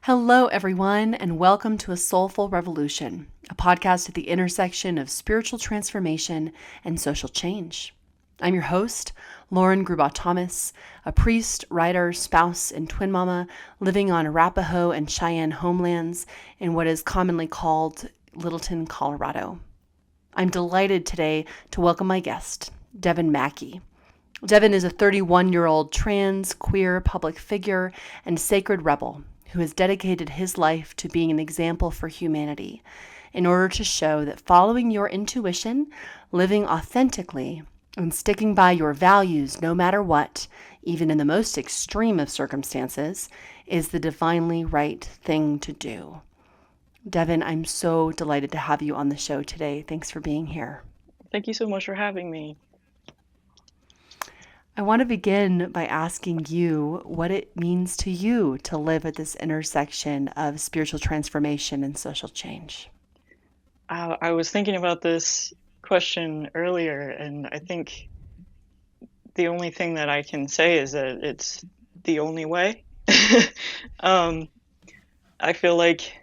Hello, everyone, and welcome to A Soulful Revolution, a podcast at the intersection of spiritual transformation and social change. I'm your host, Lauren Grubaugh Thomas, a priest, writer, spouse, and twin mama living on Arapaho and Cheyenne homelands in what is commonly called Littleton, Colorado. I'm delighted today to welcome my guest, Devin Mackey. Devin is a 31-year-old trans, queer public figure and sacred rebel who has dedicated his life to being an example for humanity in order to show that following your intuition, living authentically, and sticking by your values no matter what, even in the most extreme of circumstances, is the divinely right thing to do. Devin, I'm so delighted to have you on the show today. Thanks for being here. Thank you so much for having me. I want to begin by asking you what it means to you to live at this intersection of spiritual transformation and social change. I was thinking about this question earlier, and I think the only thing that I can say is that it's the only way. I feel like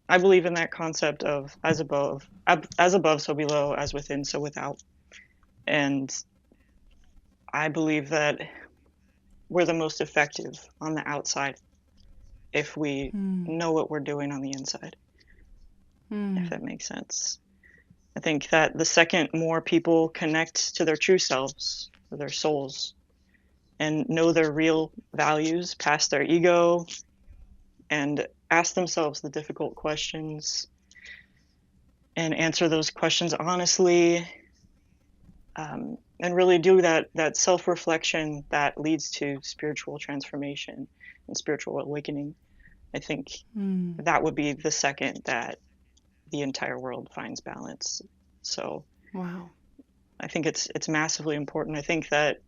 I believe in that concept of as above, so below, as within, so without. And I believe that we're the most effective on the outside if we know what we're doing on the inside, if that makes sense. I think that the second more people connect to their true selves, or their souls, and know their real values past their ego, and ask themselves the difficult questions, and answer those questions honestly, and really do that self-reflection that leads to spiritual transformation and spiritual awakening. I think that would be the second that the entire world finds balance. So wow. I think it's massively important. I think that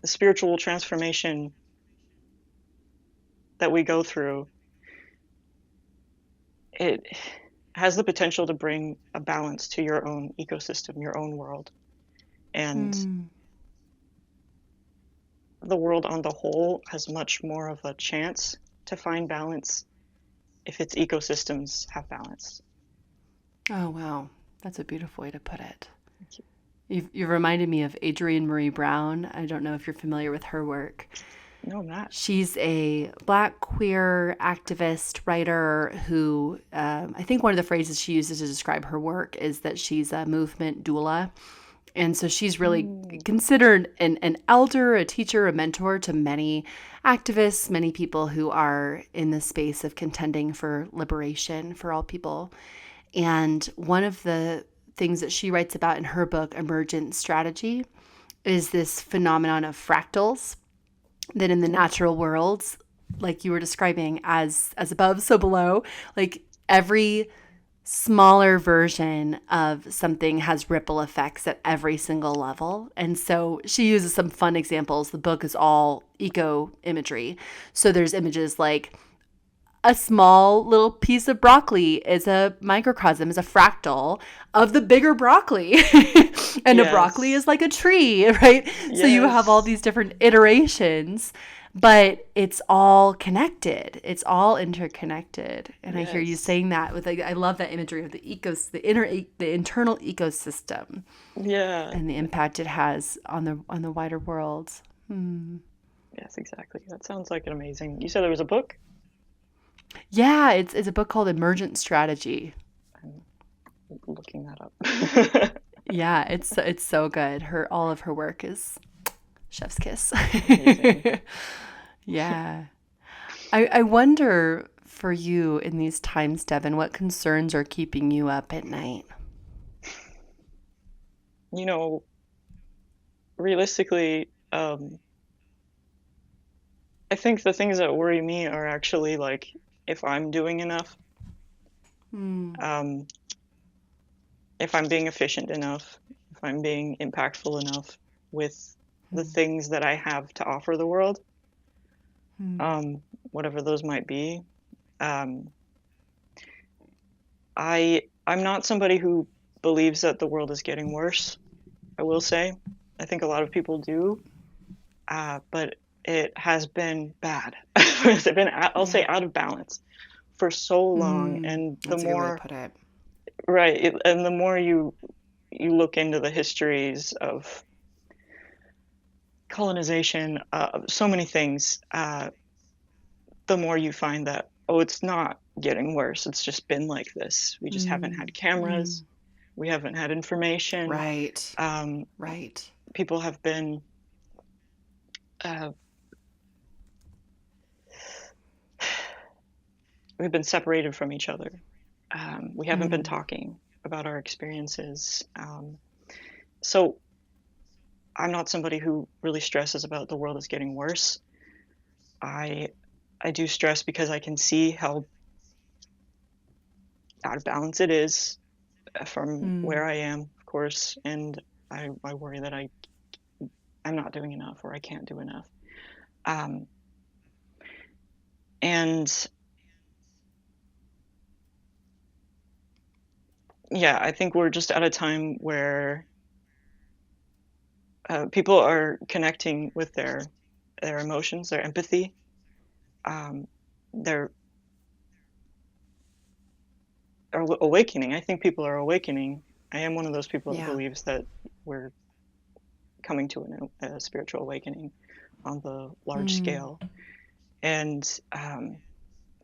the spiritual transformation that we go through, it has the potential to bring a balance to your own ecosystem, your own world. And the world on the whole has much more of a chance to find balance if its ecosystems have balance. Oh, wow. That's a beautiful way to put it. Thank you. You've reminded me of Adrienne Marie Brown. I don't know if you're familiar with her work. No, I'm not. She's a Black queer activist writer who I think one of the phrases she uses to describe her work is that she's a movement doula. And so she's really considered an elder, a teacher, a mentor to many activists, many people who are in the space of contending for liberation for all people. And one of the things that she writes about in her book, Emergent Strategy, is this phenomenon of fractals, that in the natural worlds, like you were describing, as above, so below, like every smaller version of something has ripple effects at every single level. And so she uses some fun examples. The book is all eco imagery. So there's images like a small little piece of broccoli is a microcosm, is a fractal of the bigger broccoli. And a broccoli is like a tree, right? Yes. So you have all these different iterations, but it's all connected. It's all interconnected. And I hear you saying that with, like, I love that imagery of the internal ecosystem. Yeah. And the impact it has on the wider world. Yes, exactly. That sounds like an amazing. You said there was a book? Yeah, it's a book called Emergent Strategy. I'm looking that up. Yeah, it's so good. All of her work is chef's kiss. Yeah. I wonder for you in these times, Devin, what concerns are keeping you up at night? You know, realistically, I think the things that worry me are actually like if I'm doing enough, if I'm being efficient enough, if I'm being impactful enough with the things that I have to offer the world, whatever those might be. I'm not somebody who believes that the world is getting worse, I will say. I think a lot of people do, but it has been bad. It's been, I'll say, Yeah. out of balance for so long. And the That's a good way to more, put it. right, and the more you look into the histories of colonization, so many things, the more you find that, oh, it's not getting worse. It's just been like this. We just haven't had cameras. We haven't had information. Right. Um, Right. people have been, uh, we've been separated from each other. We haven't been talking about our experiences. So I'm not somebody who really stresses about the world is getting worse. I I do stress because I can see how out of balance it is from where I am, of course, and I worry that I'm not doing enough or I can't do enough. Um, and yeah, I think we're just at a time where people are connecting with their emotions, their empathy. Um, they're awakening. I think people are awakening. I am one of those people that Yeah. believes that we're coming to a spiritual awakening on the large scale. And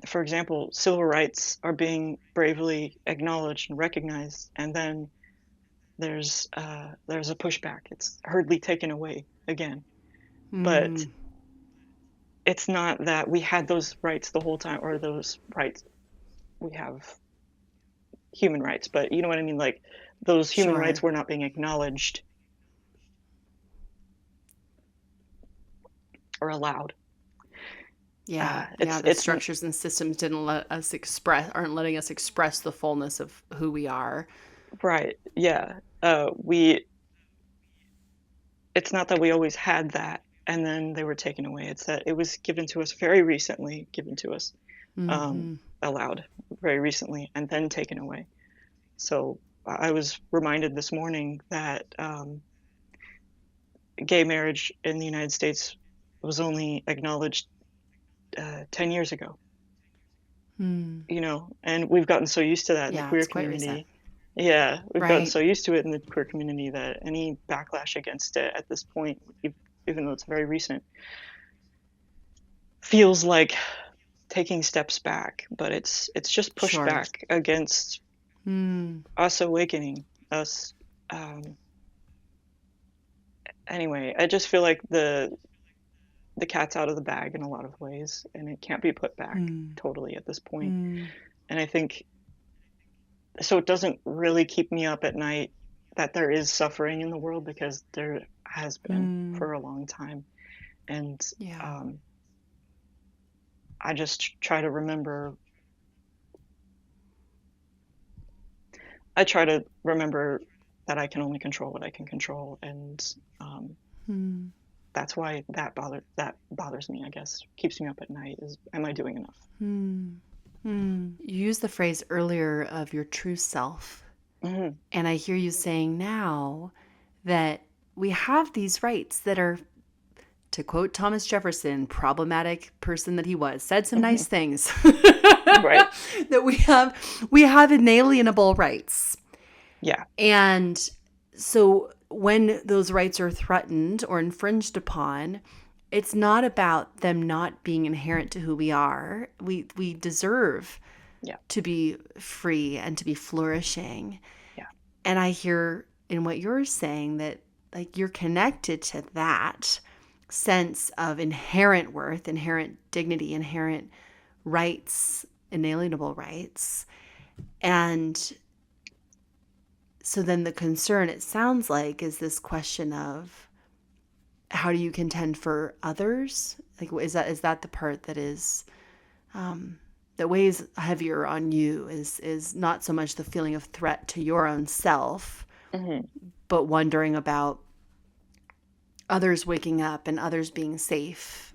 for example, civil rights are being bravely acknowledged and recognized, and then there's a pushback. It's hurriedly taken away again. But it's not that we had those rights the whole time, or those rights we have human rights, but you know what I mean? Like those human rights Sure. were not being acknowledged or allowed. Yeah. Yeah. The It's structures and systems didn't let us express, aren't letting us express the fullness of who we are. right. Yeah. We It's not that we always had that and then they were taken away. It's that it was given to us very recently, given to us, allowed very recently, and then taken away. So I was reminded this morning that gay marriage in the United States was only acknowledged 10 years ago, and we've gotten so used to that in the Yeah. queer It's quite recent. community. Yeah, we've gotten Right. so used to it in the queer community that any backlash against it at this point, even though it's very recent, feels like taking steps back, but it's just Sure. pushback against us awakening, us. Um, anyway, I just feel like the cat's out of the bag in a lot of ways, and it can't be put back totally at this point. And I think so. It doesn't really keep me up at night that there is suffering in the world, because there has been for a long time, and Yeah. um, I just try to remember. I try to remember that I can only control what I can control, and um, that's why that bothers me. I guess keeps me up at night. Is, am I doing enough? You used the phrase earlier of your true self. Mm-hmm. And I hear you saying now that we have these rights that are, to quote Thomas Jefferson, problematic person that he was, said some Mm-hmm. nice things. Right. That we have inalienable rights. Yeah. And so when those rights are threatened or infringed upon, it's not about them not being inherent to who we are. We deserve Yeah. to be free and to be flourishing. Yeah. And I hear in what you're saying that like you're connected to that sense of inherent worth, inherent dignity, inherent rights, inalienable rights. And so then the concern, it sounds like, is this question of how do you contend for others? Like, is that the part that is that weighs heavier on you? Is not so much the feeling of threat to your own self, Mm-hmm. but wondering about others waking up and others being safe.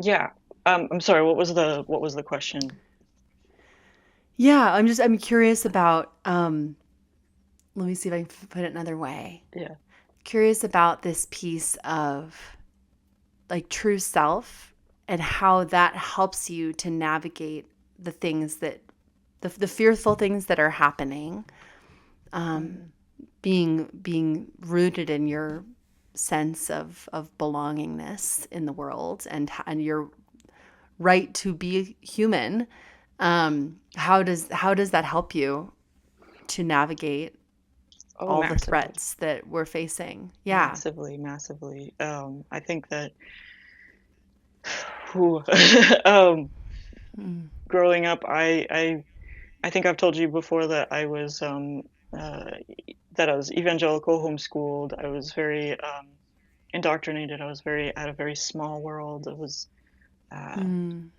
Yeah. I'm sorry. What was the question? Yeah, I'm curious about. Let me see if I can put it another way. Yeah. curious about this piece of like true self and how that helps you to navigate the things that the fearful things that are happening, Mm. being rooted in your sense of belongingness in the world and your right to be human. How does that help you to navigate Oh, all the massively, threats that we're facing? Yeah. massively, massively. I think that whew, Mm. growing up, I think I've told you before that uh, that I was evangelical, homeschooled. I was very indoctrinated. I was very at a very small world. I was uh, Mm.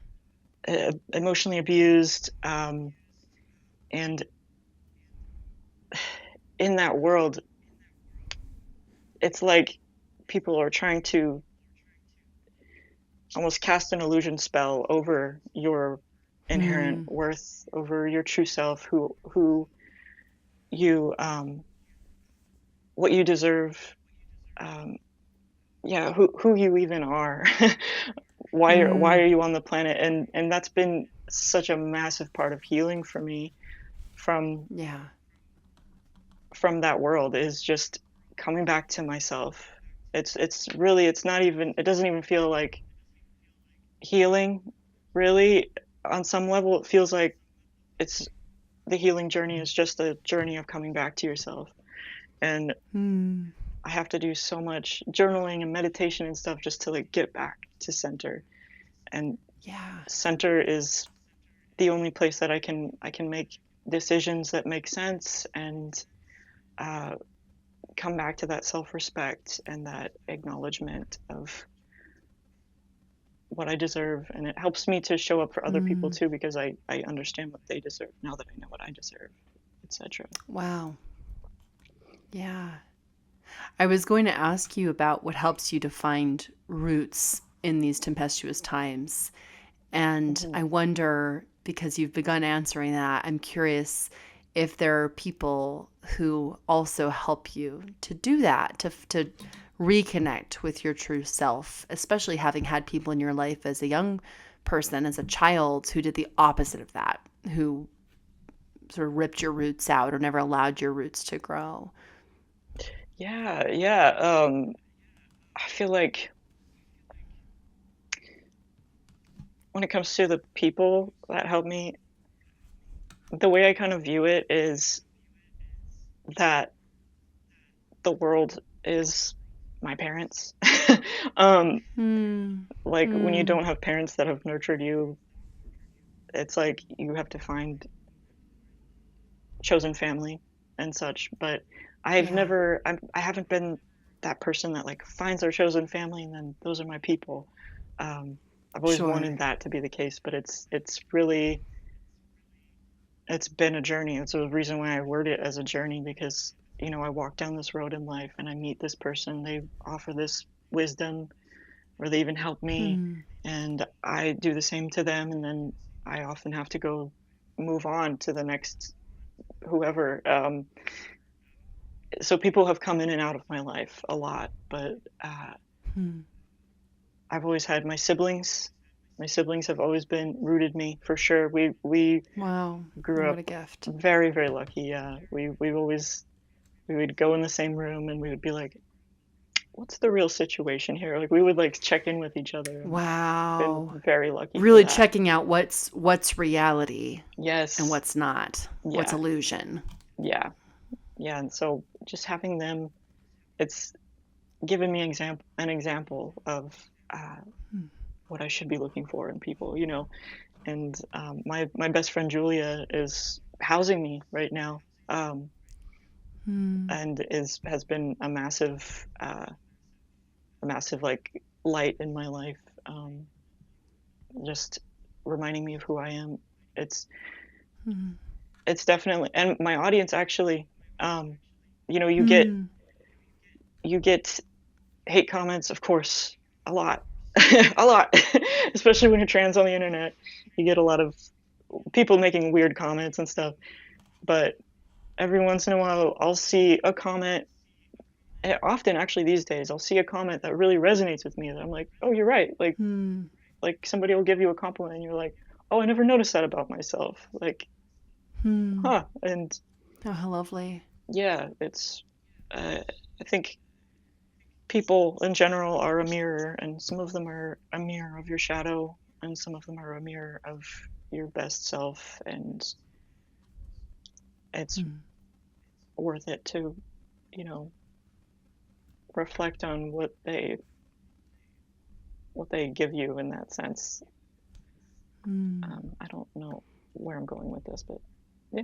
emotionally abused, and in that world, it's like people are trying to almost cast an illusion spell over your inherent Mm. worth, over your true self, who you what you deserve, um, yeah, who you even are. Why Mm. are you on the planet? And that's been such a massive part of healing for me from Yeah. from that world is just coming back to myself. It's really it's not even it doesn't even feel like healing really. On some level it feels like it's the healing journey is just a journey of coming back to yourself. And Mm. I have to do so much journaling and meditation and stuff just to like get back to center. And Yeah. center is the only place that I can make decisions that make sense and uh, come back to that self-respect and that acknowledgement of what I deserve. And it helps me to show up for other people Mm. too because I understand what they deserve now that I know what I deserve, etc. Wow. Yeah. I was going to ask you about what helps you to find roots in these tempestuous times. And Mm-hmm. I wonder, because you've begun answering that, I'm curious if there are people who also help you to do that, to reconnect with your true self, especially having had people in your life as a young person, as a child, who did the opposite of that, who sort of ripped your roots out or never allowed your roots to grow. Yeah, yeah. I feel like when it comes to the people that help me, the way I kind of view it is that the world is my parents. um, Hmm. like when you Hmm. don't have parents that have nurtured you, it's like you have to find chosen family and such. But Yeah. I haven't been that person that like finds their chosen family and then those are my people. Um, I've always Sure. wanted that to be the case, but it's really it's been a journey. It's a reason why I word it as a journey because I walk down this road in life and I meet this person. They offer this wisdom, or they even help me, Hmm. and I do the same to them. And then I often have to go move on to the next whoever. So people have come in and out of my life a lot, but Hmm. I've always had my siblings. My siblings have always been rooted me for sure. We Wow. grew What a up gift. very very lucky. Yeah, we would go in the same room and we would be like, what's the real situation here? Like we would like check in with each other and been Wow. very lucky for Really that. checking out what's reality and Yes. what's not, what's Yeah. illusion. Yeah. Yeah. And so just having them, it's given me an example of uh, what I should be looking for in people. And my best friend Julia is housing me right now, Hmm. and is has been a massive like light in my life. Just reminding me of who I am. It's Hmm. it's definitely, and my audience actually, um, you know, you get Hmm. you get hate comments, of course, a lot, a lot, especially when you're trans on the internet. You get a lot of people making weird comments and stuff. But every once in a while, I'll see a comment often actually these days I'll see a comment that really resonates with me, and I'm like, oh, you're right. Hmm. Like somebody will give you a compliment, and you're like, oh, I never noticed that about myself. Like, Hmm. huh. And Oh, how lovely. yeah, it's I think people in general are a mirror, and some of them are a mirror of your shadow, and some of them are a mirror of your best self, and it's Hmm. worth it to, you know, reflect on what they give you in that sense. Hmm. I don't know where I'm going with this, but yeah,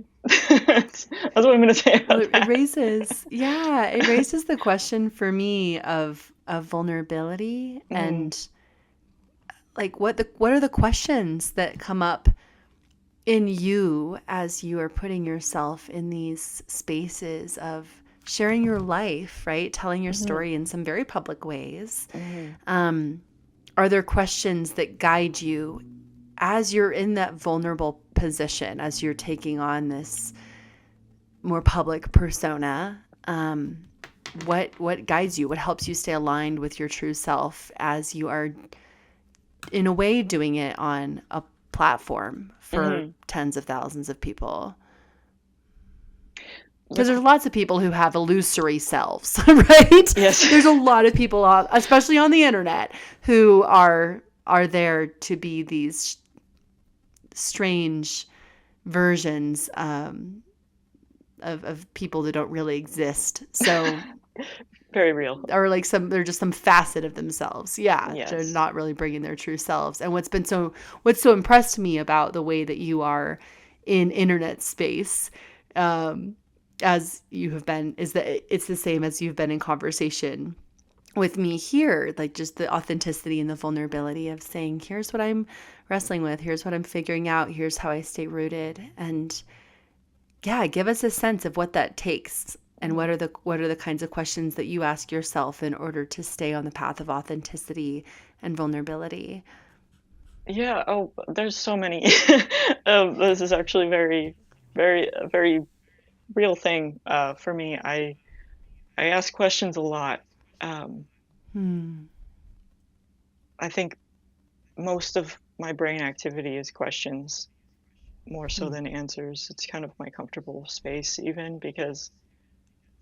that's what I'm going to say Well, about it that. raises, yeah, it raises the question for me of vulnerability Mm, and like what are the questions that come up in you as you are putting yourself in these spaces of sharing your life, right? Telling your mm-hmm, story in some very public ways. mm-hmm, Um, are there questions that guide you as you're in that vulnerable position, as you're taking on this more public persona? What guides you? What helps you stay aligned with your true self as you are, in a way, doing it on a platform for mm-hmm. tens of thousands of people? The Because there's lots of people who have illusory selves, right? yes, There's a lot of people, especially on the internet, who are there to be these strange versions of people that don't really exist. So, very real. or like they're just some facet of themselves. Yeah, they're Yes. not really bringing their true selves. And what's so impressed me about the way that you are in internet space, um, as you have been, is that it's the same as you've been in conversation with me here, like just the authenticity and the vulnerability of saying, here's what I'm wrestling with, here's what I'm figuring out, here's how I stay rooted. And yeah, give us a sense of what that takes and Mm. what are the kinds of questions that you ask yourself in order to stay on the path of authenticity and vulnerability. Yeah. Oh, there's so many. This is actually a very real thing for me. I ask questions a lot. Um, Hmm. I think most of my brain activity is questions more so Hmm. than answers. It's kind of my comfortable space, even because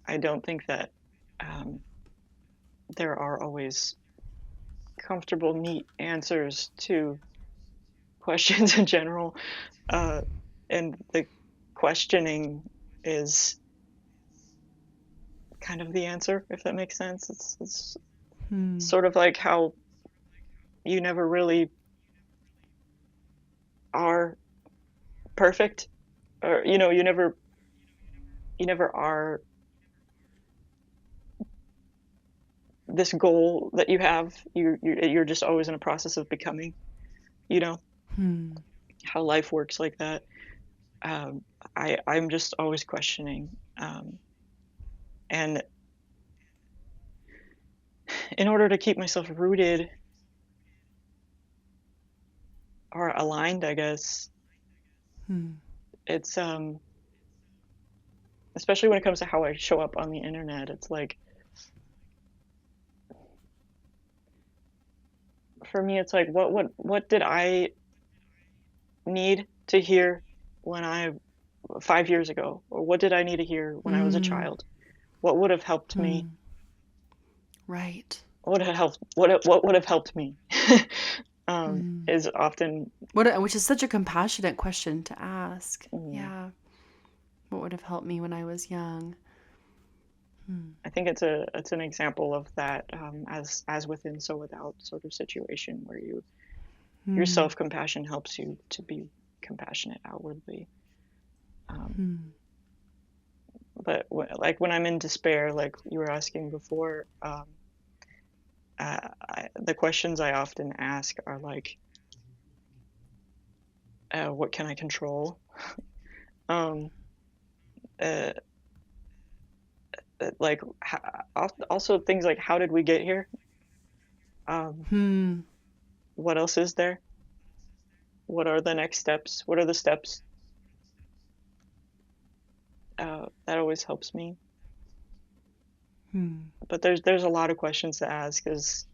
I don't think that um, there are always comfortable, neat answers to questions in general. Uh, and the questioning is kind of the answer, if that makes sense. It's Hmm. sort of like how you never really are perfect, or you never are this goal that you have. You're just always in a process of becoming. You know Hmm. how life works like that. Um, I'm just always questioning, and in order to keep myself rooted or aligned, I guess Hmm. it's especially when it comes to how I show up on the internet. It's like for me, it's like what did I need to hear when I 5 years ago, or what did I need to hear when I was a Hmm. child? What would have helped me? Hmm. Right. What would have helped? What would have helped me? Hmm. Is often Which is such a compassionate question to ask. mm, Yeah. What would have helped me when I was young? Hmm. I think it's an example of that, as within so without sort of situation where your Hmm. self compassion helps you to be compassionate outwardly. Um, Hmm. but like when I'm in despair, like you were asking before, the questions I often ask are like, what can I control? Um, uh, like also things like how did we get here? Um, Hmm. what else is there? What are the next steps? What are the steps? That always helps me. But there's a lot of questions to ask, because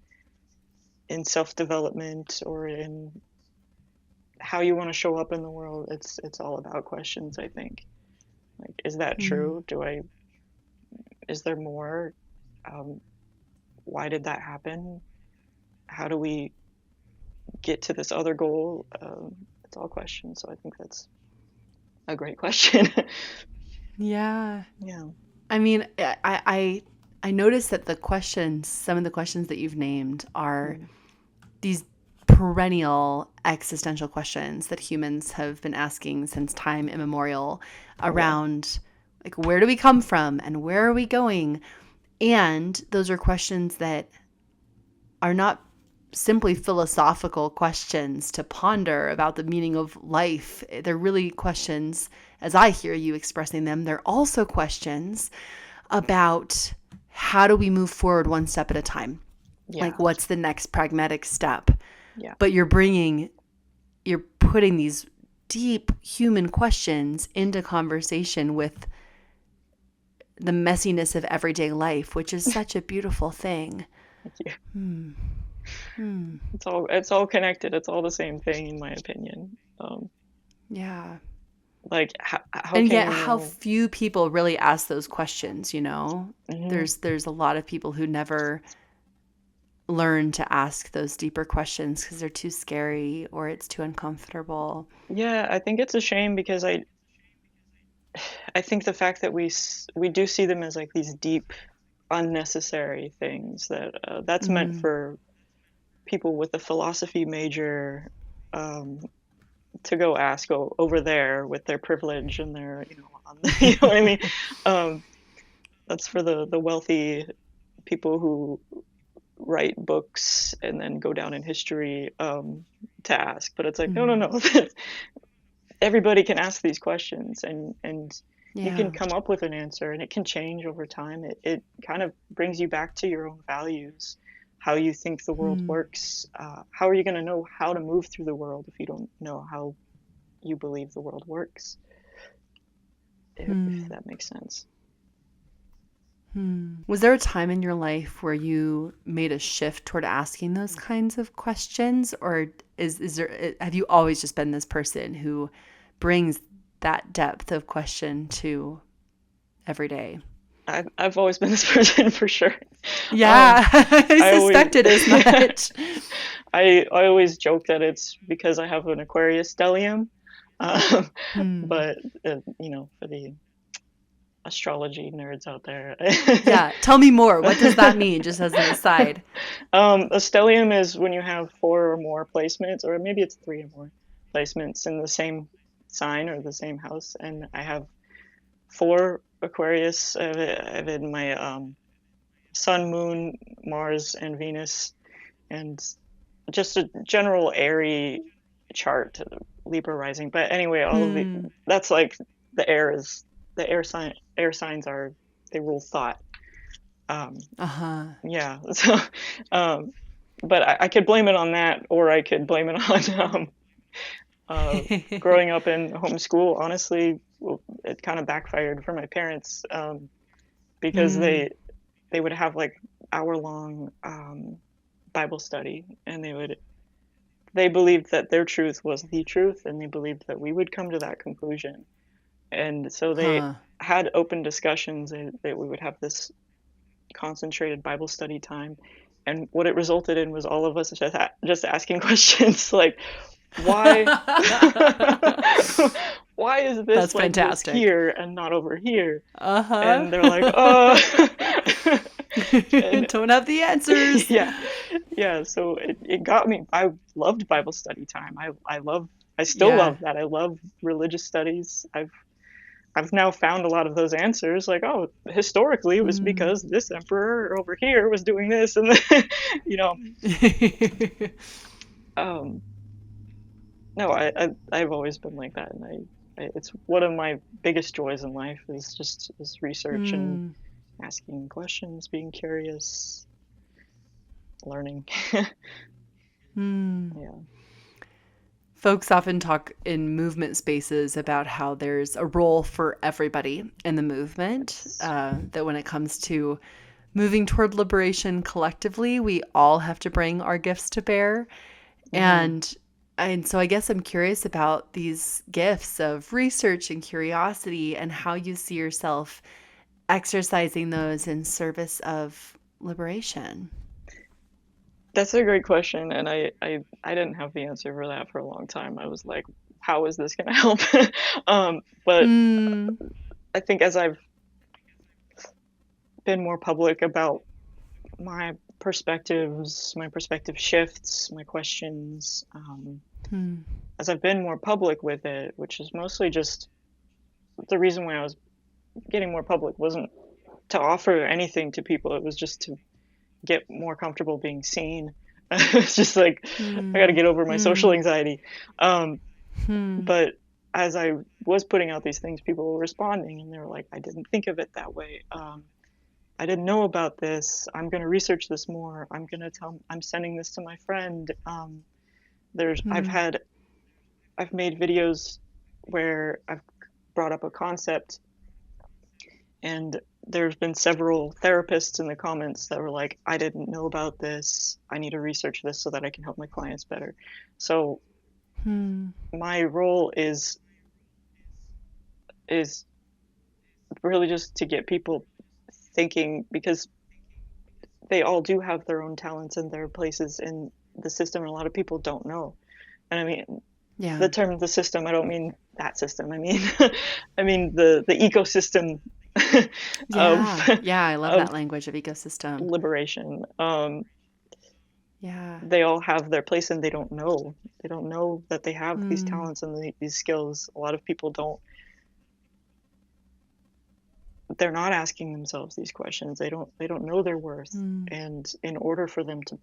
in self-development or in how you want to show up in the world, it's all about questions, I think. Like, is that Mm. true? Is there more? Um, why did that happen? How do we get to this other goal? It's all questions. So I think that's a great question. Yeah. Yeah. I mean, I noticed that the questions, some of the questions that you've named, are Mm. these perennial existential questions that humans have been asking since time immemorial Oh, yeah. around, like, where do we come from and where are we going? And those are questions that are not simply philosophical questions to ponder about the meaning of life. They're really questions, as I hear you expressing them, they're also questions about how do we move forward one step at a time? Yeah. Like, what's the next pragmatic step? Yeah. But you're putting these deep human questions into conversation with the messiness of everyday life, which is such a beautiful thing. Thank you. Hmm. Hmm. It's all connected. It's all the same thing, in my opinion. Yeah. Like, how And can yet you how know? few people really ask those questions, you know? Hmm. There's a lot of people who never learn to ask those deeper questions because they're too scary or it's too uncomfortable. Yeah, I think it's a shame, because I think the fact that we do see them as like these deep, unnecessary things, that's meant Mm. for people with a philosophy major, um, to go ask over there with their privilege and their, you know what I mean. Um, that's for the wealthy people who write books and then go down in history, to ask. But it's like, no, no, Mm. no. Everybody can ask these questions, and you can Yeah. come up with an answer, and it can change over time. It kind of brings you back to your own values, how you think the world Mm. works. How are you going to know how to move through the world if you don't know how you believe the world works? If Mm. that makes sense. Mm. Was there a time in your life where you made a shift toward asking those kinds of questions, or is there have you always just been this person who brings that depth of question to every day? I've always been this person, for sure. Um, Yeah, I I always suspected as much. I always joke that it's because I have an Aquarius stellium, um, Hmm. but for the astrology nerds out there. Yeah, tell me more. What does that mean, just as an aside? A stellium is when you have four or more placements, or maybe it's three or more placements in the same sign or the same house. And I have four Aquarius. I have it in my Sun, Moon, Mars, and Venus, and just a general airy chart, Libra rising. But anyway, all of the Hmm. that's like the air is the air signs are, they rule thought. Um, Uh-huh. yeah. So, um, but I could blame it on that, or I could blame it on uh, growing up in homeschool. Honestly, well, it kind of backfired for my parents, because Hmm. they would have like hour-long Bible study, and they believed that their truth was the truth, and they believed that we would come to that conclusion. And so they Huh. had open discussions, and that we would have this concentrated Bible study time. And what it resulted in was all of us just asking questions like, why why is this That's like this fantastic. here and not over here? Uh-huh. And they're like, and Don't have the answers. yeah, yeah. So it got me. I loved Bible study time. I still Yeah. love that. I love religious studies. I've now found a lot of those answers. Like, oh, historically it was Mm. because this emperor over here was doing this, and then, you know. Um, no, I've always been like that, and it's one of my biggest joys in life, is just is research and Hmm. asking questions, being curious, learning. Hmm. Yeah. Folks often talk in movement spaces about how there's a role for everybody in the movement. Yes. That when it comes to moving toward liberation collectively, we all have to bring our gifts to bear. Hmm. And so I guess I'm curious about these gifts of research and curiosity and how you see yourself exercising those in service of liberation. That's a great question, and I didn't have the answer for that for a long time. I was like, how is this going to help? But Mm, I think as I've been more public about my perspectives, my perspective shifts, my questions, hmm, as I've been more public with it, which is mostly just the reason why I was getting more public wasn't to offer anything to people. It was just to get more comfortable being seen. It's just like I got to hmm, get over my social hmm, anxiety. Um, hmm, but as I was putting out these things, people were responding, and they were like, "I didn't think of it that way. I didn't know about this. I'm going to research this more. I'm going to tell. I'm sending this to my friend." There's hmm, I've made videos where I've brought up a concept, and there's been several therapists in the comments that were like, I didn't know about this. I need to research this so that I can help my clients better. So hmm, my role is really just to get people thinking, because they all do have their own talents and their places in the system, and a lot of people don't know. And I mean, yeah. the term the system, I don't mean that system. I mean I mean the ecosystem of Yeah. Yeah. I love of that language of ecosystem. liberation. Yeah. They all have their place, and they don't know. They don't know that they have these Hmm, talents and these skills. A lot of people don't. They're not asking themselves these questions. They don't know their worth. hmm, And in order for them to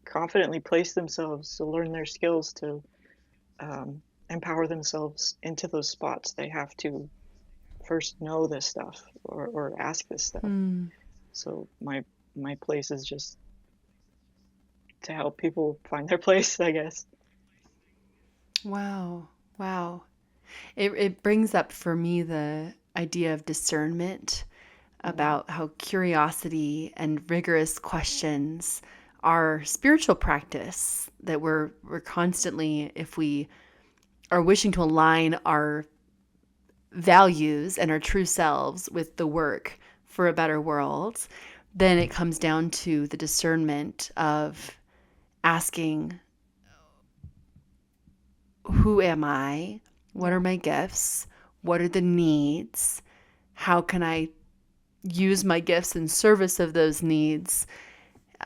confidently place themselves, to learn their skills, to empower themselves into those spots, they have to first know this stuff, or ask this stuff. hmm. So my place is just to help people find their place, I guess. Wow. Wow. It brings up for me the idea of discernment, Mm, about how curiosity and rigorous questions are spiritual practice, that we're constantly, if we are wishing to align our values and our true selves with the work for a better world, then it comes down to the discernment of asking, who am I? What are yeah. my gifts? What are the needs? How can I use my gifts in service of those needs?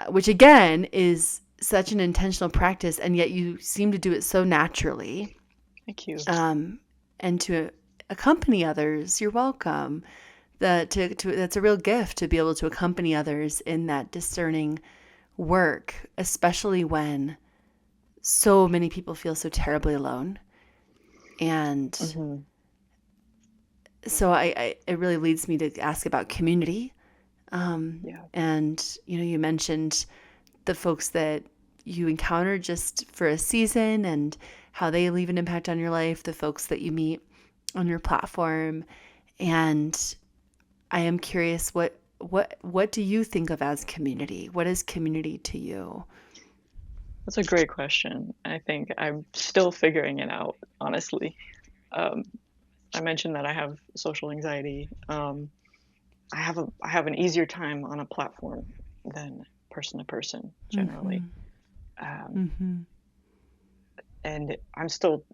Which again is such an intentional practice, and yet you seem to do it so naturally. Thank you. Um, and to accompany others, you're welcome. That's a real gift to be able to accompany others in that discerning work, especially when so many people feel so terribly alone. And Hmm. so it really leads me to ask about community. Yeah. And you mentioned the folks that you encounter just for a season and how they leave an impact on your life, the folks that you meet on your platform. And I am curious, what do you think of as community? What is community to you? That's a great question. I think I'm still figuring it out, honestly. Um, I mentioned that I have social anxiety. I have an easier time on a platform than person to person generally, Mhm. um, Mhm. and I'm still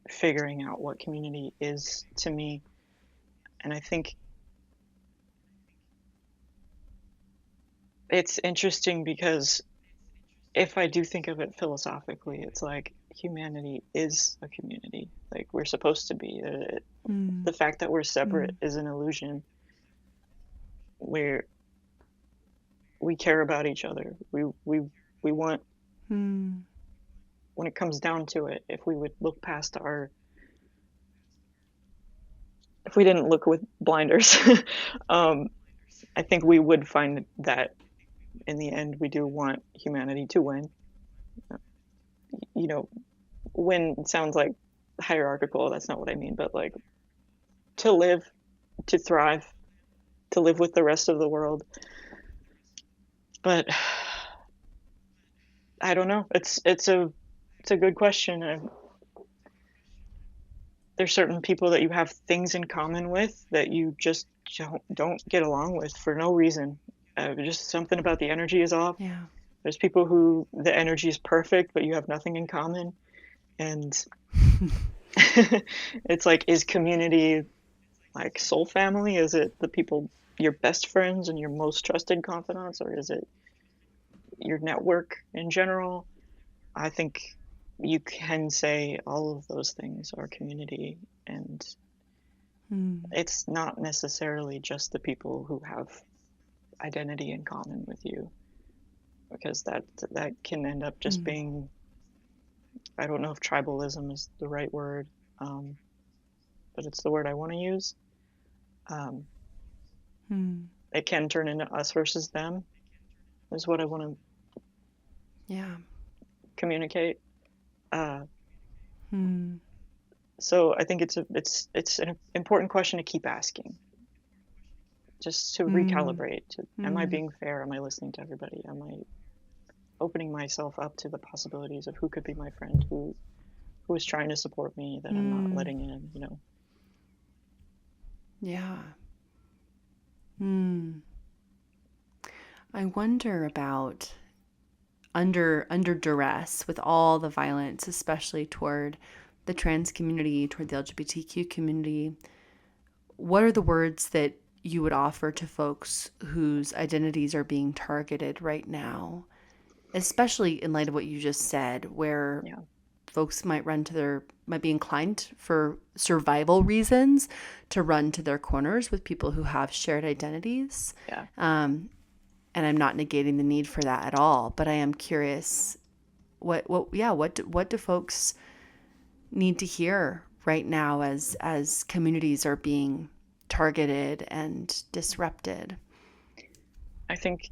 figuring out what community is to me. And I think it's interesting because if I do think of it philosophically, it's like humanity is a community. Like we're supposed to be. Mm. The fact that we're separate Mm. is an illusion. Where we care about each other. We want, Mm. when it comes down to it, if we would look past our, if we didn't look with blinders, um, I think we would find that in the end we do want humanity to win. You know, win sounds like hierarchical. That's not what I mean, but like to live, to thrive, to live with the rest of the world. But I don't know. It's a good question. There's certain people that you have things in common with that you just don't get along with for no reason. Just something about the energy is off. Yeah. There's people who the energy is perfect, but you have nothing in common. And it's like, is community like soul family? Is it the people, your best friends and your most trusted confidants, or is it your network in general? I think you can say all of those things are community, and it's not necessarily just the people who have identity in common with you, because that can end up just being, I don't know if tribalism is the right word, but it's the word I want to use. It can turn into us versus them, is what I want to communicate. So I think it's an important question to keep asking, just to recalibrate. Am I being fair? Am I listening to everybody? Am I opening myself up to the possibilities of who could be my friend, who is trying to support me that I'm not letting in, you know? Yeah. I wonder about under duress with all the violence, especially toward the trans community, toward the LGBTQ community. What are the words that you would offer to folks whose identities are being targeted right now, especially in light of what you just said, where folks might might be inclined for survival reasons to run to their corners with people who have shared identities. Yeah. And I'm not negating the need for that at all, but I am curious, what do folks need to hear right now as communities are being targeted and disrupted? I think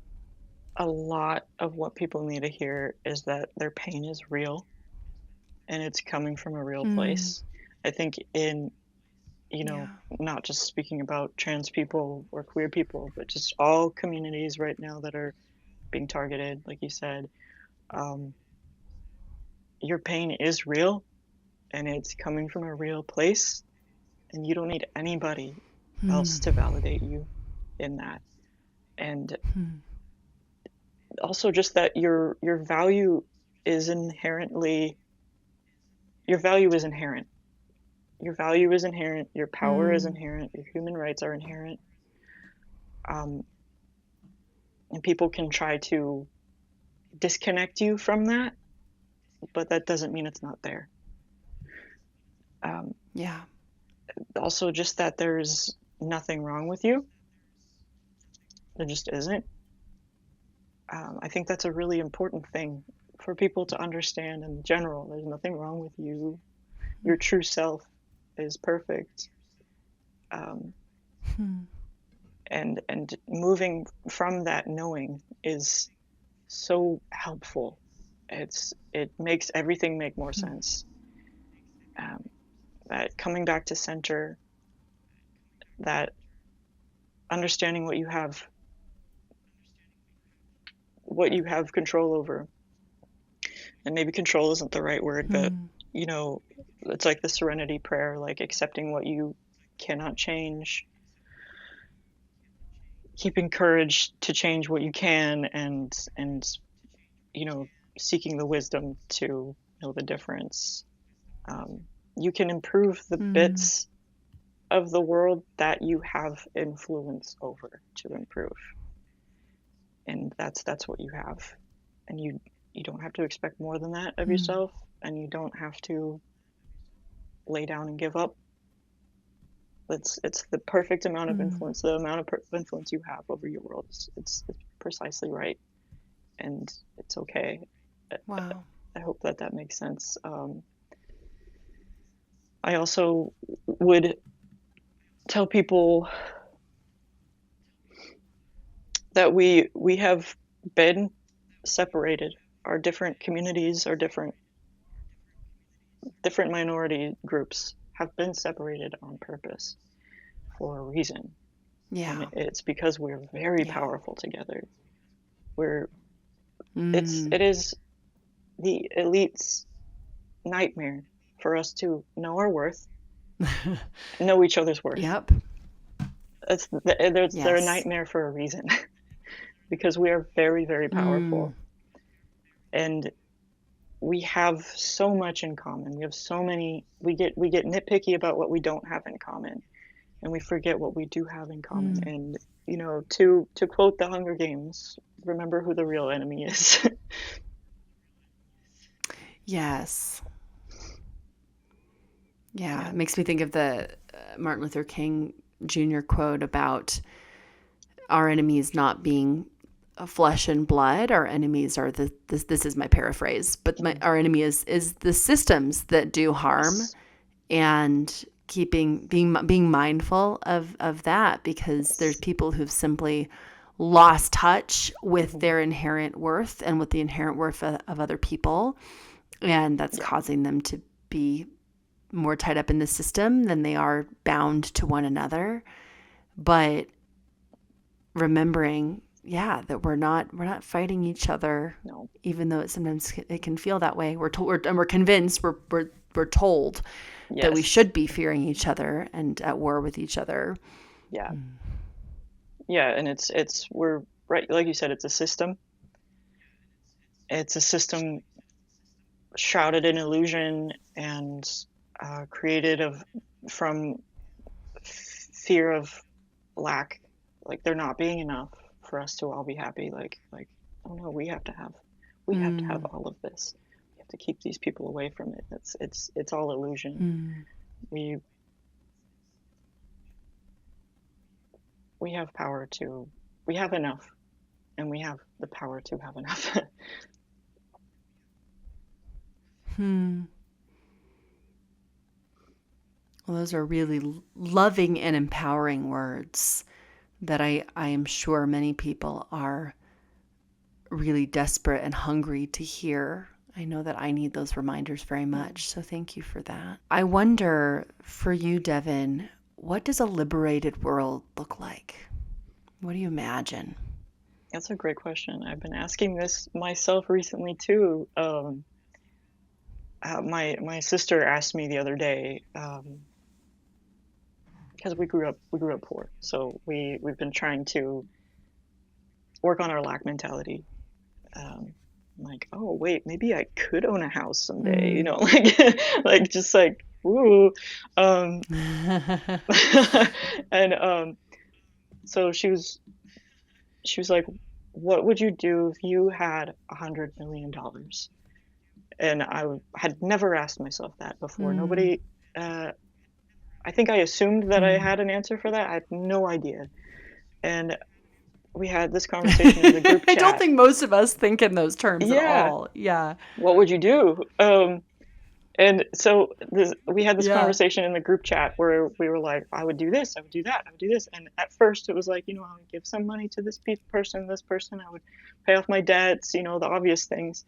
a lot of what people need to hear is that their pain is real and it's coming from a real place. I think in, you know, not just speaking about trans people or queer people, but just all communities right now that are being targeted, like you said, your pain is real and it's coming from a real place, and you don't need anybody else to validate you in that. And also just that your value is inherently, your value is inherent. Your value is inherent, your power is inherent, your human rights are inherent. And people can try to disconnect you from that, but that doesn't mean it's not there. Also, just that there's nothing wrong with you. There just isn't. I think that's a really important thing for people to understand in general. There's nothing wrong with you. Your true self is perfect. And moving from that knowing is so helpful. It makes everything make more sense. That coming back to center, that understanding what you have control over, and maybe control isn't the right word, but you know, it's like the serenity prayer, like accepting what you cannot change, keeping courage to change what you can, and you know, seeking the wisdom to know the difference. You can improve the bits of the world that you have influence over to improve, and that's what you have. And you don't have to expect more than that of yourself, and you don't have to lay down and give up. It's the perfect amount of influence. The amount of influence you have over your world it's precisely right, and it's okay. Wow. I hope that makes sense. I also would tell people that we have been separated. Our different communities, our different minority groups have been separated on purpose for a reason. Yeah. And it's because we're very Yeah. powerful together. We're Mm. it is the elite's nightmare for us to know our worth, know each other's worth. Yep. They're a Yes. nightmare for a reason because we are very, very Mm. powerful, and we have so much in common. We have so many. We get nitpicky about what we don't have in common, and we forget what we do have in common. Mm. And to quote the Hunger Games, remember who the real enemy is. Yes. Yeah. Yeah. It makes me think of the Martin Luther King Jr. quote about our enemies not being flesh and blood. Our enemies are this is my paraphrase, but our enemy is the systems that do harm, Yes. and being mindful of that, because there's Yes. people who've simply lost touch with Mhm. their inherent worth and with the inherent worth of other people, and that's Yeah. causing them to be more tied up in the system than they are bound to one another. But remembering, yeah, that we're not fighting each other, No. even though sometimes it can feel that way. We're told, and we're convinced, we're told that we Yes. should be fearing each other and at war with each other. Yeah. Yeah. And we're right. Like you said, it's a system. It's a system shrouded in illusion and created from fear of lack, like there not being enough for us to all be happy. Like oh no, we have to have Mm, all of this. We have to keep these people away from it. It's all illusion. mm, We we have power to we have enough, and we have the power to have enough. hmm. Well, those are really loving and empowering words that I am sure many people are really desperate and hungry to hear. I know that I need those reminders very much. So thank you for that. I wonder, for you, Devin, what does a liberated world look like? What do you imagine? That's a great question. I've been asking this myself recently too. My sister asked me the other day, because we grew up poor, so we've been trying to work on our lack mentality. I'm like, oh wait, maybe I could own a house someday, Mm. like just like ooh, um, and so she was like, what would you do if you had $100 million? And had never asked myself that before. Mm. Nobody, uh, I think I assumed that I Mm. had an answer for that. I had no idea. And we had this conversation in the group I don't chat. think most of us think in those terms at Yeah, all. Yeah. what would you do? And so we had this Yeah. conversation in the group chat where we were like, I would do this, I would do that, I would do this. And at first it was like, I would give some money to this person, this person, I would pay off my debts, the obvious things.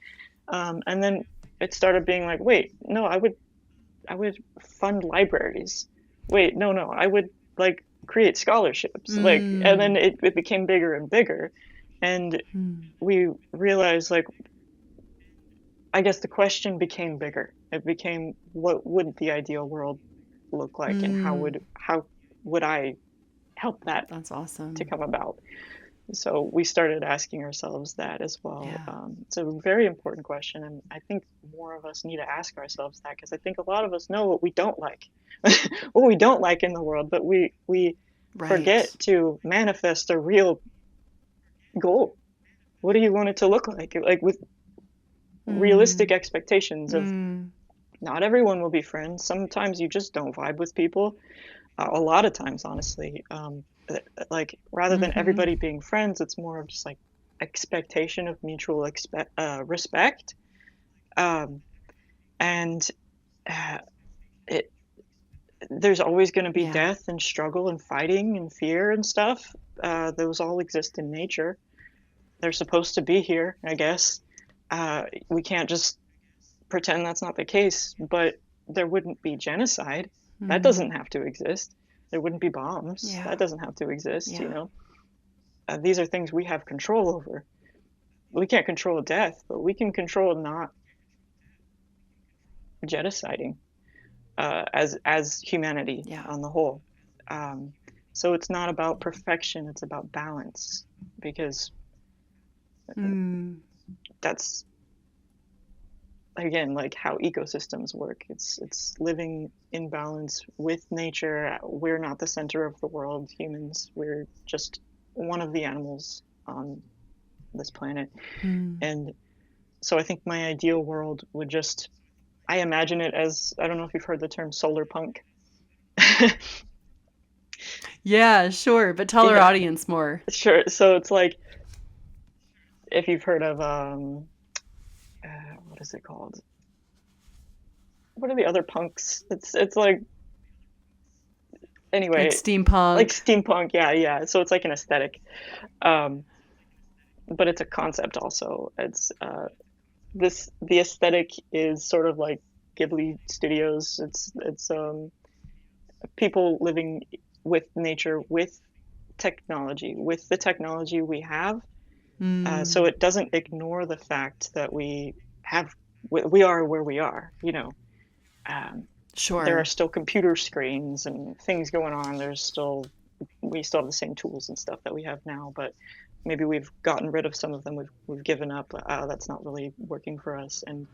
And then it started being like, wait, no, I would fund libraries. Wait, no, no, I would like create scholarships. And then Mm. it became bigger and bigger. And Mm. we realized, like, I guess the question became bigger. It became, what would the ideal world look like, and how Mm. would how would I help that That's to awesome. come about? So we started asking ourselves that as well. Yeah. It's a very important question, and I think more of us need to ask ourselves that, because I think a lot of us know what we don't like, what we don't like in the world, but we Right. forget to manifest a real goal. What do you want it to look like with realistic Mm. expectations of, Mm. not everyone will be friends. Sometimes you just don't vibe with people. A lot of times, honestly, like rather than Mm-hmm. everybody being friends, it's more of just like expectation of mutual respect. Um, and uh, it there's always going to be Yeah. death and struggle and fighting and fear and stuff. Those all exist in nature. They're supposed to be here, I guess. We can't just pretend that's not the case, but there wouldn't be genocide. That Mm. doesn't have to exist. There wouldn't be bombs. Yeah. That doesn't have to exist, you Yeah. know. These are things we have control over. We can't control death, but we can control not genociding as humanity Yeah. on the whole. Um, so it's not about perfection; it's about balance, because Mm. that's again like how ecosystems work. It's living in balance with nature. We're not the center of the world. Humans, we're just one of the animals on this planet. Mm. And so I think my ideal world would just, I imagine it as, I don't know if you've heard the term solar punk. Yeah, sure, but tell our Yeah, audience more. sure. So it's like, if you've heard of what is it called? What are the other punks? It's like, Like anyway, like steampunk. steampunk. Yeah, yeah. So it's like an aesthetic, um, but it's a concept also. It's this the aesthetic is sort of like Ghibli Studios. It's people living with nature, with technology, with the technology we have. So Mm. it doesn't ignore the fact that have we are where we are. Um, there are Sure. still computer screens and things going on. We still have the same tools and stuff that we have now, but maybe we've gotten rid of some of them. We've given up. That's not really working for us, and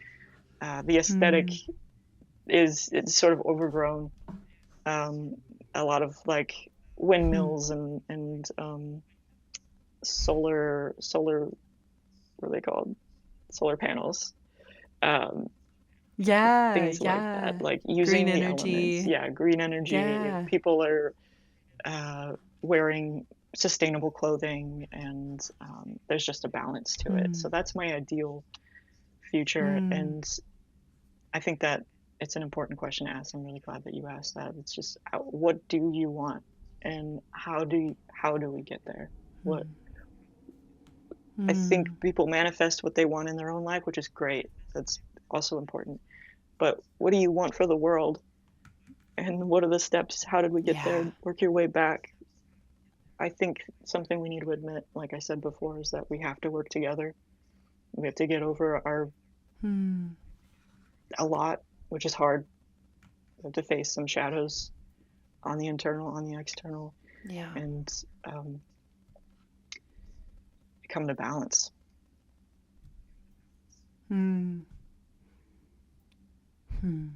the aesthetic Mm. it's sort of overgrown. Um, a lot of like Hmm. windmills and solar what are they called, solar panels, um, Yeah, things like that, yeah. like Green using the elements. energy. Yeah, green energy. Yeah. People are wearing sustainable clothing, and there's just a balance to it. Hmm. So that's my ideal future, Hmm. and I think that it's an important question to ask. I'm really glad that you asked that. It's just what do you want, and how do we get there? What I think Hmm. people manifest what they want in their own life, which is great. That's also important. But what do you want for the world? And what are the steps? How did we get Yeah. there? Work your way back. I think something we need to admit, like I said before, is that we have to work together. We have to get over our Hmm. a lot, which is hard. We have to face some shadows on the internal, on the external, Yeah. and um, come to balance. Hmm. Hmm.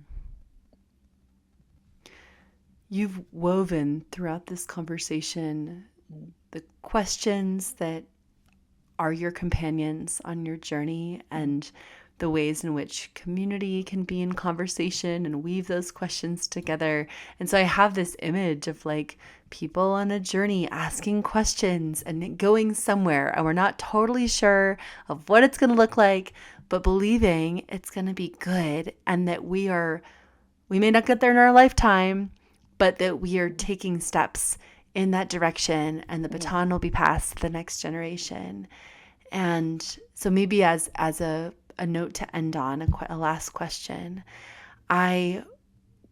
You've woven throughout this conversation Mm, the questions that are your companions on your journey mm, and the ways in which community can be in conversation and weave those questions together. And so I have this image of like people on a journey asking questions and going somewhere, and we're not totally sure of what it's going to look like, but believing it's going to be good and that we may not get there in our lifetime, but that we are mm, taking steps in that direction and the mm. baton will be passed to the next generation. And so maybe as a note to end on, a last question, I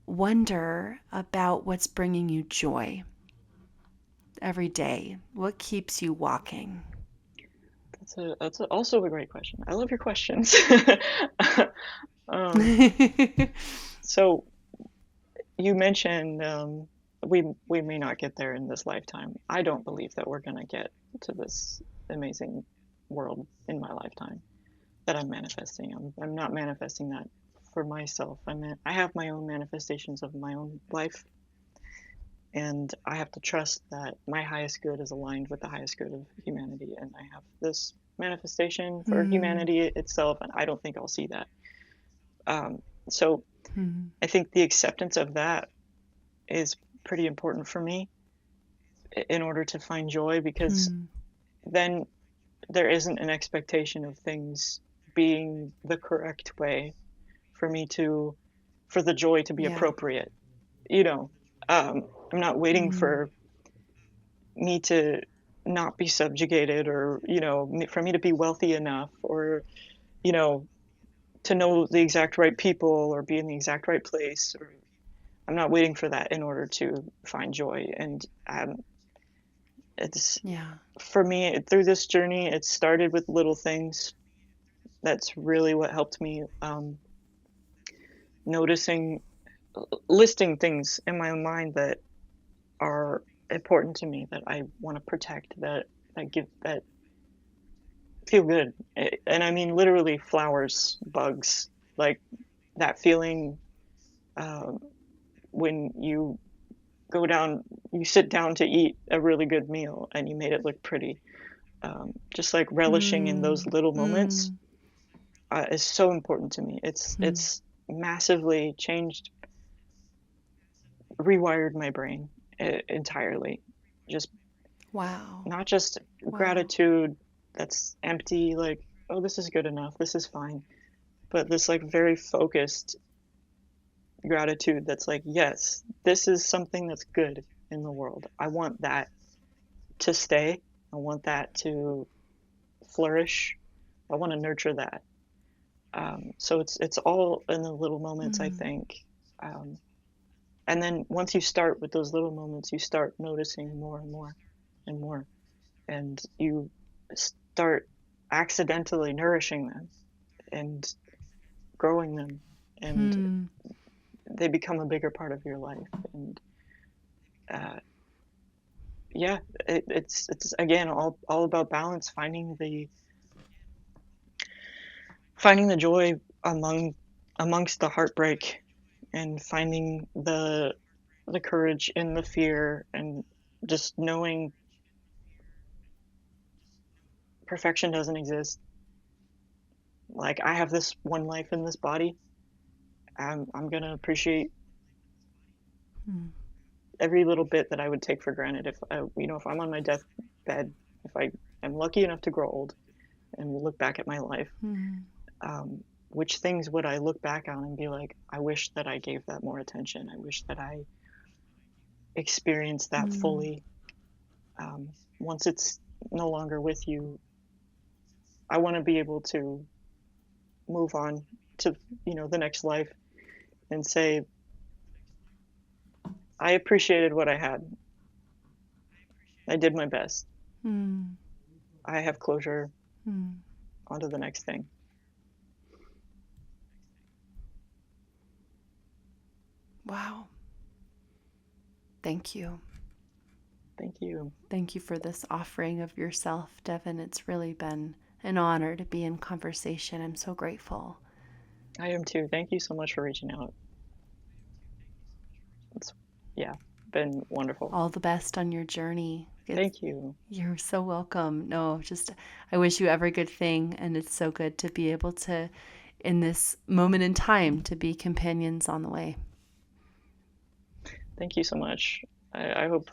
wonder about what's bringing you joy every day. What keeps you walking? Also a great question. I love your questions. um, so you mentioned we may not get there in this lifetime. I don't believe that we're gonna get to this amazing world in my lifetime that I'm manifesting. I'm not manifesting that for myself. I have my own manifestations of my own life, and I have to trust that my highest good is aligned with the highest good of humanity. And I have this manifestation for Hmm. humanity itself, and I don't think I'll see that. Um, so Hmm. I think the acceptance of that is pretty important for me in order to find joy, because Hmm. then there isn't an expectation of things being the correct way for me to for the joy to be Yeah. appropriate. You know, I'm not waiting Hmm. for me to not be subjugated, or for me to be wealthy enough, or to know the exact right people or be in the exact right place, or I'm not waiting for that in order to find joy. And it's Yeah. for me through this journey. It started with little things. That's really what helped me, noticing, listing things in my mind that are important to me, that I want to protect, that feel good. And I mean literally flowers, bugs, like that feeling, um, when you sit down to eat a really good meal and you made it look pretty. Just like relishing in those Mm. little moments, Mm. is so important to me. Mm. It's massively changed, rewired my brain, entirely. Just Wow. not just Wow. gratitude that's empty, like, oh, this is good enough, this is fine, but this like very focused gratitude that's like, yes, this is something that's good in the world. I want that to stay. I want that to flourish. I want to nurture that. So it's all in the little moments, I Mm. think. Um, and then once you start with those little moments, you start noticing more and more and more, and you start accidentally nourishing them and growing them, and Hmm. they become a bigger part of your life. And uh, yeah, it's again all about balance, finding the joy amongst the heartbreak, and finding the courage in the fear, and just knowing perfection doesn't exist. Like, I have this one life in this body. I'm gonna appreciate Hmm. every little bit that I would take for granted. If if I'm on my deathbed, if I am lucky enough to grow old and look back at my life, Hmm. um, which things would I look back on and be like, I wish that I gave that more attention. I wish that I experienced that Hmm. fully. Once it's no longer with you, I want to be able to move on to the next life and say, I appreciated what I had. I did my best. Hmm. I have closure. Hmm. On to the next thing. Wow. Thank you. Thank you. Thank you for this offering of yourself, Devin. It's really been an honor to be in conversation. I'm so grateful. I am too. Thank you so much for reaching out. It's, yeah, been wonderful. All the best on your journey. Thank you. You're so welcome. No, just I wish you every good thing. And it's so good to be able to, in this moment in time, to be companions on the way. Thank you so much. I hope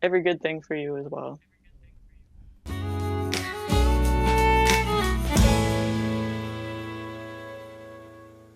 every good thing for you as well.